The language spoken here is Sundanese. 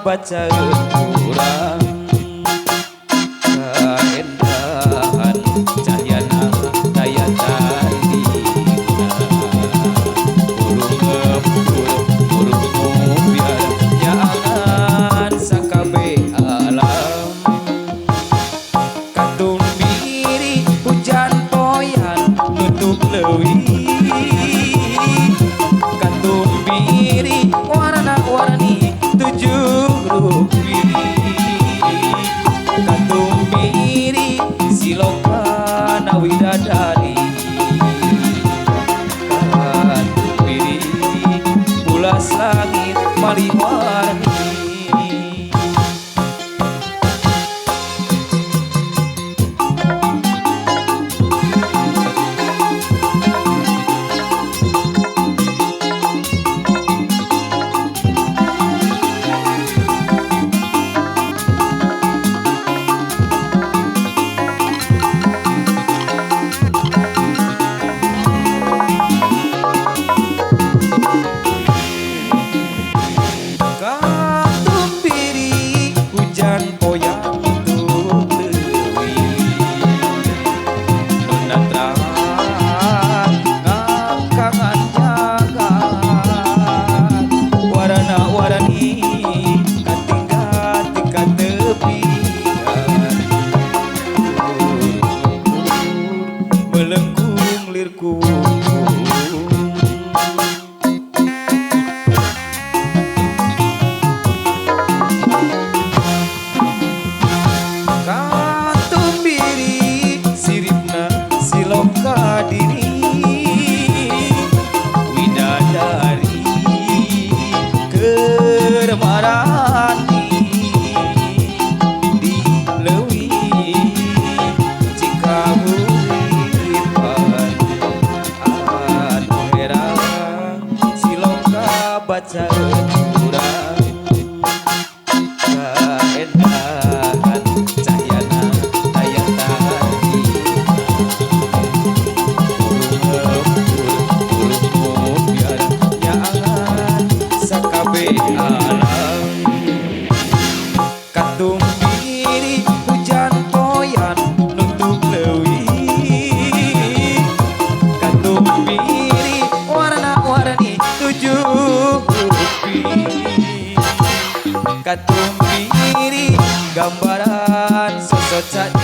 baca urang kaendahan cahyana daya tandina urung biar nyaangan sakabe alam katung biri hujan poyan nutup leuwih katung biri warna-warni rupi katung biri silokana widadari katung biri bulas langit maliwani baca urang kaendahan cahyana daya tandina urung biar nyaangan sakabe alam katung biri hujan poyan nutup leuwih katung biri warna-warni katung biri gambaran sosok